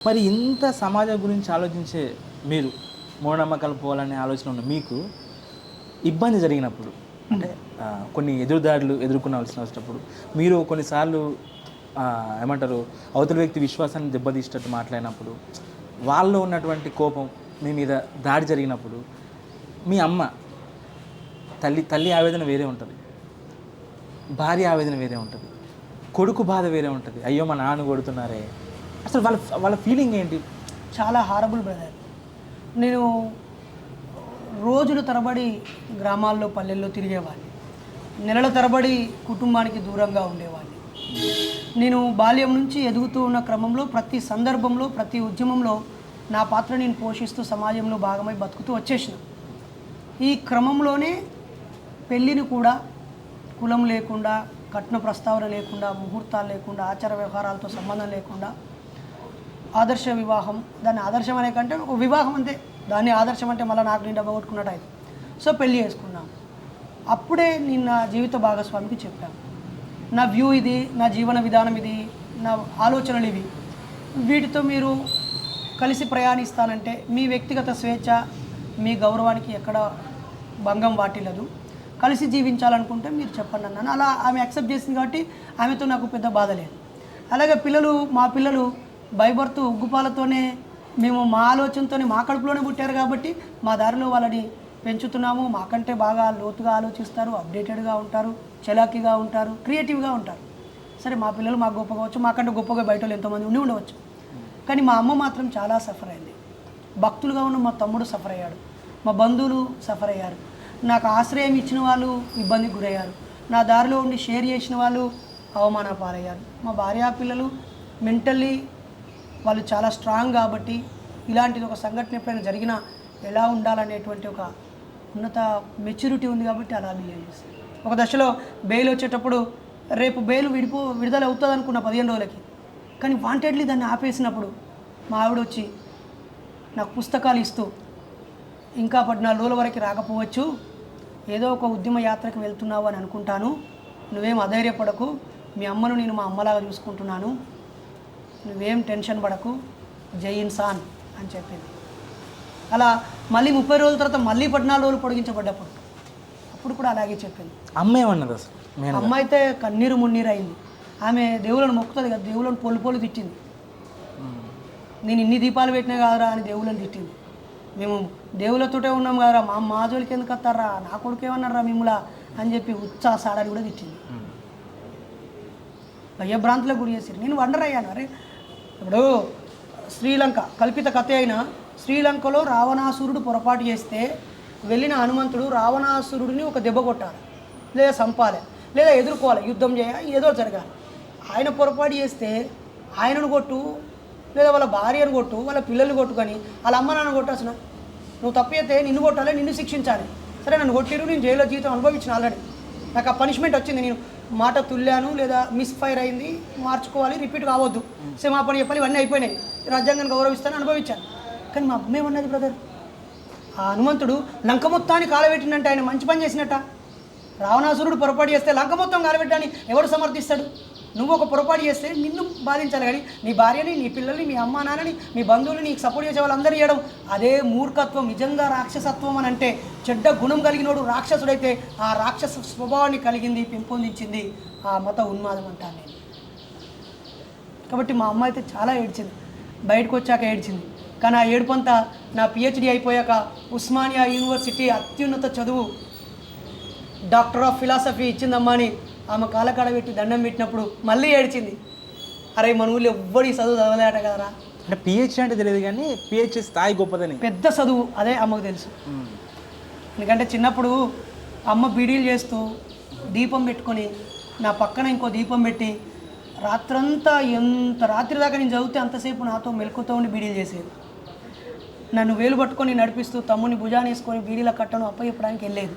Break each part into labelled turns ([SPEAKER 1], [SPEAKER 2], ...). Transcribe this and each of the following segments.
[SPEAKER 1] మరి ఇంత సమాజం గురించి ఆలోచించే మీరు మూఢనమ్మకాలు పోవాలనే ఆలోచన ఉన్న మీకు ఇబ్బంది జరిగినప్పుడు అంటే కొన్ని ఎదురుదాడులు ఎదుర్కొనవలసిన వచ్చినప్పుడు మీరు కొన్నిసార్లు ఏమంటారు అవతల వ్యక్తి విశ్వాసాన్ని దెబ్బతీసేటట్టు మాట్లాడినప్పుడు వాళ్ళలో ఉన్నటువంటి కోపం మీ మీద దాడి జరిగినప్పుడు మీ అమ్మ తల్లి ఆవేదన వేరే ఉంటుంది, భార్య ఆవేదన వేరే ఉంటుంది, కొడుకు బాధ వేరే ఉంటుంది. అయ్యో మా నాన్న కొడుతున్నారే, అసలు వాళ్ళ ఫీలింగ్ ఏంటి?
[SPEAKER 2] చాలా హారబుల్ బ్రదర్. నేను రోజుల తరబడి గ్రామాల్లో పల్లెల్లో తిరిగేవాడిని, నెలల తరబడి కుటుంబానికి దూరంగా ఉండేవాడిని. నేను బాల్యం నుంచి ఎదుగుతూ ఉన్న క్రమంలో ప్రతి సందర్భంలో ప్రతి ఉద్యమంలో నా పాత్ర నేను పోషిస్తూ సమాజంలో భాగమై బతుకుతూ వచ్చేసిన. ఈ క్రమంలోనే పెళ్ళిని కూడా కులం లేకుండా, కట్న ప్రస్తావన లేకుండా, ముహూర్తాలు లేకుండా, ఆచార వ్యవహారాలతో సంబంధం లేకుండా ఆదర్శ వివాహం, దాన్ని ఆదర్శం అనే కంటే ఒక వివాహం అంతే, దాన్ని ఆదర్శం అంటే మళ్ళీ నాకు నేను డబ్బా కొట్టుకున్నట్టు అయితే. సో పెళ్ళి చేసుకున్నాం. అప్పుడే నేను నా జీవిత భాగస్వామికి చెప్పాను, నా వ్యూ ఇది, నా జీవన విధానం ఇది, నా ఆలోచనలు ఇవి, వీటితో మీరు కలిసి ప్రయాణిస్తానంటే మీ వ్యక్తిగత స్వేచ్ఛ, మీ గౌరవానికి ఎక్కడ భంగం వాటిల్లదు, కలిసి జీవించాలనుకుంటే మీరు చెప్పండి అన్నాను. అలా ఆమె యాక్సెప్ట్ చేసింది కాబట్టి ఆమెతో నాకు పెద్ద బాధ లేదు. అలాగే మా పిల్లలు బైబర్త్ ఉగ్గుపాలతోనే, మేము మా ఆలోచనతోనే మా కడుపులోనే పుట్టారు కాబట్టి మా దారిలో వాళ్ళని పెంచుతున్నాము. మాకంటే బాగా లోతుగా ఆలోచిస్తారు, అప్డేటెడ్గా ఉంటారు, చలాకీగా ఉంటారు, క్రియేటివ్గా ఉంటారు. సరే మా పిల్లలు మాకు గొప్ప కావచ్చు, మాకంటే గొప్పగా బయట వాళ్ళు ఎంతోమంది ఉండవచ్చు. కానీ మా అమ్మ మాత్రం చాలా సఫర్ అయింది. భక్తులుగా ఉన్న మా తమ్ముడు సఫర్ అయ్యాడు, మా బంధువులు సఫర్ అయ్యారు, నాకు ఆశ్రయం ఇచ్చిన వాళ్ళు ఇబ్బందికి గురయ్యారు, నా దారిలో ఉండి షేర్ చేసిన వాళ్ళు అవమాన పాలయ్యారు. మా భార్యా పిల్లలు మెంటల్లీ వాళ్ళు చాలా స్ట్రాంగ్ కాబట్టి ఇలాంటిది ఒక సంఘటన ఎప్పుడైనా జరిగినా ఎలా ఉండాలనేటువంటి ఒక ఉన్నత మెచ్యూరిటీ ఉంది కాబట్టి అలా బిహేవ్ చేస్తారు. ఒక దశలో బెయిల్ వచ్చేటప్పుడు రేపు బెయిల్ విడుదల అవుతుంది అనుకున్న 15 రోజులకి, కానీ వాంటెడ్లీ దాన్ని ఆపేసినప్పుడు మా ఆవిడ వచ్చి నాకు పుస్తకాలు ఇస్తూ, ఇంకా 14 రోజుల వరకు రాకపోవచ్చు, ఏదో ఒక ఉద్యమ యాత్రకు వెళ్తున్నావు అని అనుకుంటాను, నువ్వేం అధైర్యపడకు, మీ అమ్మను నేను మా అమ్మలాగా చూసుకుంటున్నాను, నువ్వేం టెన్షన్ పడకు, జై ఇన్సాన్ అని చెప్పింది. అలా మళ్ళీ 30 రోజుల తర్వాత మళ్ళీ 14 రోజులు పొడిగించబడ్డప్పుడు అప్పుడు కూడా అలాగే చెప్పింది.
[SPEAKER 1] అమ్మ ఏమన్నది అసలు?
[SPEAKER 2] అమ్మ అయితే కన్నీరు మున్నీరు అయింది. ఆమె దేవుళ్ళని మొక్కుతుంది కదా, దేవుళ్ళని పొలు తిట్టింది. నేను ఇన్ని దీపాలు పెట్టినా కాదరా అని దేవుళ్ళని తిట్టింది. మేము దేవుళ్ళతోటే ఉన్నాం కదరా, మా జోలికి ఎందుకు వస్తారా, నా కొడుకు ఏమన్నారా మిమ్మల్ని అని చెప్పి ఉత్సాసాడని కూడా తిట్టింది. భయభ్రాంతులకు గురి చేసి నేను వండర్ అయ్యాను. అరే ఇప్పుడు శ్రీలంక కల్పిత కథ అయినా, శ్రీలంకలో రావణాసురుడు పొరపాటు చేస్తే వెళ్ళిన హనుమంతుడు రావణాసురుడిని ఒక దెబ్బ కొట్టాలి, లేదా చంపాలి, లేదా ఎదుర్కోవాలి, యుద్ధం చేయాలి, ఏదో జరగాలి. ఆయన పొరపాటు చేస్తే ఆయనను కొట్టు, లేదా వాళ్ళ భార్యను కొట్టు, వాళ్ళ పిల్లల్ని కొట్టు, కానీ వాళ్ళ అమ్మ నాన్న కొట్టాల్సిన, నువ్వు తప్పు అయితే నిన్ను కొట్టాలి, నిన్ను శిక్షించాలి. సరే నన్ను కొట్టిరు, నేను జైల్లో జీవితం అనుభవించిన ఆల్రెడీ, నాకు ఆ పనిష్మెంట్ వచ్చింది, నేను మాట తుల్లాను లేదా మిస్ఫైర్ అయింది, మార్చుకోవాలి, రిపీట్ కావద్దు, క్షమాపణ చెప్పాలి, ఇవన్నీ అయిపోయినాయి, రాజ్యాంగాన్ని గౌరవిస్తాను, అనుభవించాను. కానీ మా అమ్మ ఏమన్నది బ్రదర్, ఆ హనుమంతుడు లంక మొత్తాన్ని కాలబెట్టినంటే ఆయన మంచి పని చేసినట్ట, రావణాసురుడు పొరపాటు చేస్తే లంక మొత్తం కాలబెట్టని ఎవడు సమర్థిస్తాడు? నువ్వు ఒక పొరపాటు చేస్తే నిన్ను బాధించాలి, కానీ నీ భార్యని, నీ పిల్లల్ని, మీ అమ్మ నాన్నని, మీ బంధువులు, నీకు సపోర్ట్ చేసే వాళ్ళందరూ చేయడం అదే మూర్ఖత్వం. నిజంగా రాక్షసత్వం అని అంటే చెడ్డ గుణం కలిగినోడు రాక్షసుడైతే ఆ రాక్షస స్వభావాన్ని కలిగింది, పెంపొందించింది ఆ మత ఉన్మాదం అంటాను నేను. కాబట్టి మా అమ్మ అయితే చాలా ఏడ్చింది, బయటకు వచ్చాక ఏడ్చింది. కానీ ఆ ఏడుపంతా నా పిహెచ్డి అయిపోయాక ఉస్మానియా యూనివర్సిటీ అత్యున్నత చదువు డాక్టర్ ఆఫ్ ఫిలాసఫీ ఇచ్చిందమ్మా అని ఆమె కాలకాడ పెట్టి దండం పెట్టినప్పుడు మళ్ళీ ఏడ్చింది. అరే మన ఊళ్ళో ఎవ్వడి చదువు చదవలేట కదరా.
[SPEAKER 1] అంటే పిహెచ్డి అంటే తెలియదు, కానీ పిహెచ్డి స్థాయి గొప్పదని,
[SPEAKER 2] పెద్ద చదువు అదే అమ్మకు తెలుసు. ఎందుకంటే చిన్నప్పుడు అమ్మ బీడీలు చేస్తూ దీపం పెట్టుకొని నా పక్కన ఇంకో దీపం పెట్టి రాత్రంతా ఎంత రాత్రి దాకా నేను చదివితే అంతసేపు నాతో మెలకుతో ఉండి బీడీలు చేసేది. నన్ను వేలు పట్టుకొని నడిపిస్తూ తమ్ముని భుజాన్ని వేసుకొని బీడీల కట్టను అప్పచెప్పడానికి వెళ్ళేది.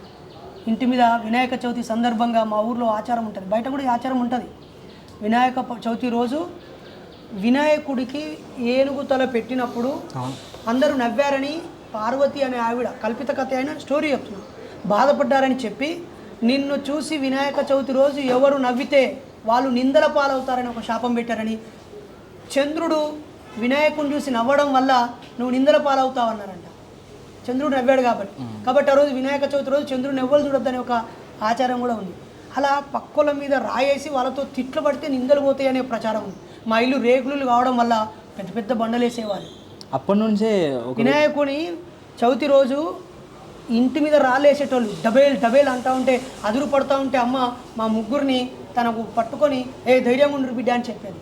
[SPEAKER 2] ఇంటి మీద వినాయక చవితి సందర్భంగా మా ఊర్లో ఆచారం ఉంటుంది, బయట కూడా ఈ ఆచారం ఉంటుంది. వినాయక చవితి రోజు వినాయకుడికి ఏనుగు తల పెట్టినప్పుడు అందరూ నవ్వారని పార్వతి అనే ఆవిడ కల్పిత కథ అయిన స్టోరీ చెప్తున్నాను, బాధపడ్డారని చెప్పి నిన్ను చూసి వినాయక చవితి రోజు ఎవరు నవ్వితే వాళ్ళు నిందల పాలవుతారని ఒక శాపం పెట్టారని, చంద్రుడు వినాయకుని చూసి నవ్వడం వల్ల నువ్వు నిందల పాలవుతావు అన్నారంట. చంద్రుడు నవ్వాడు కాబట్టి ఆ రోజు వినాయక చవితి రోజు చంద్రుడు నవ్వలు చూడొద్దనే ఒక ఆచారం కూడా ఉంది. అలా పక్కల మీద రాయేసి వాళ్ళతో తిట్లు పడితే నిందలు పోతాయి అనే ప్రచారం ఉంది. మా ఇల్లు రేకులు కావడం వల్ల పెద్ద పెద్ద బండలు వేసేవాళ్ళు.
[SPEAKER 1] అప్పటి నుంచే
[SPEAKER 2] వినాయకుని చవితి రోజు ఇంటి మీద రాళ్ళేసేటోళ్ళు డబేల్ అంటూ ఉంటే అదురు పడుతూ ఉంటే అమ్మ మా ముగ్గురిని తనకు పట్టుకొని ధైర్యంగా ఉండు బిడ్డ అని చెప్పేది.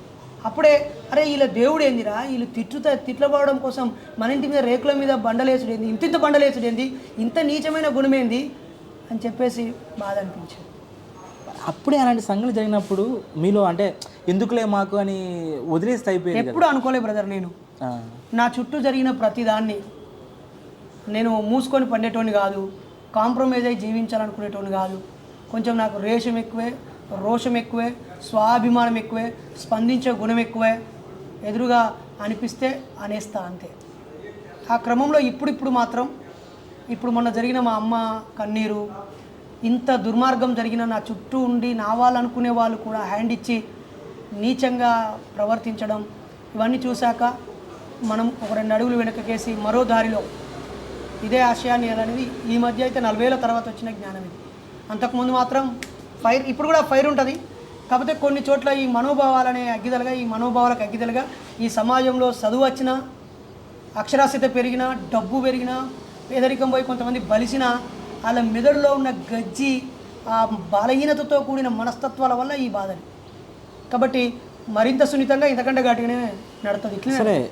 [SPEAKER 2] అప్పుడే అరే వీళ్ళ దేవుడు ఏందిరా, వీళ్ళు తిట్లబడడం కోసం మన ఇంటి మీద రేకుల మీద బండలేసుడేంది, ఇంత బండలేసుడేంది, ఇంత నీచమైన గుణమేంది అని చెప్పేసి బాధ అనిపించింది.
[SPEAKER 1] అప్పుడే అలాంటి సంఘటనలు జరిగినప్పుడు మీలో అంటే ఎందుకులే మాకు అని వదిలేస్తే అయిపోయింది.
[SPEAKER 2] ఎప్పుడు అనుకోలే బ్రదర్, నేను నా చుట్టూ జరిగిన ప్రతిదాన్ని నేను మూసుకొని పండేటోని కాదు, కాంప్రమైజ్ అయ్యి జీవించాలనుకునేటోని కాదు. కొంచెం నాకు రేషం ఎక్కువే, రోషం ఎక్కువే, స్వాభిమానం ఎక్కువే, స్పందించే గుణం ఎక్కువే. ఎదురుగా అనిపిస్తే అనేస్తా అంతే. ఆ క్రమంలో ఇప్పుడు మాత్రం ఇప్పుడు మొన్న జరిగిన మా అమ్మ కన్నీరు, ఇంత దుర్మార్గం జరిగిన నా చుట్టూ ఉండి నా వాళ్ళు అనుకునే వాళ్ళు కూడా హ్యాండ్ ఇచ్చి నీచంగా ప్రవర్తించడం, ఇవన్నీ చూశాక మనం ఒక 2 అడుగులు వెనకకేసి మరో దారిలో ఇదే ఆశయాన్ని అనేది ఈ మధ్య అయితే 40 ఏళ్ళ తర్వాత వచ్చిన జ్ఞానం ఇది. అంతకుముందు మాత్రం ఫైర్, ఇప్పుడు కూడా ఫైర్ ఉంటుంది. కాకపోతే కొన్ని చోట్ల ఈ మనోభావాలనే అగ్గిదలుగా, ఈ మనోభావాలకు అగ్గిదలుగా ఈ సమాజంలో చదువు వచ్చినా, అక్షరాస్యత పెరిగినా, డబ్బు పెరిగినా, పేదరికం పోయి కొంతమంది బలిసిన వాళ్ళ మెదడులో ఉన్న గజ్జి, ఆ బలహీనతతో కూడిన మనస్తత్వాల వల్ల ఈ బాధలు. కాబట్టి మరింత సున్నితంగా ఇంతకంటే ఘాటుగానే నడుతుంది. ఇట్లా
[SPEAKER 1] సరే,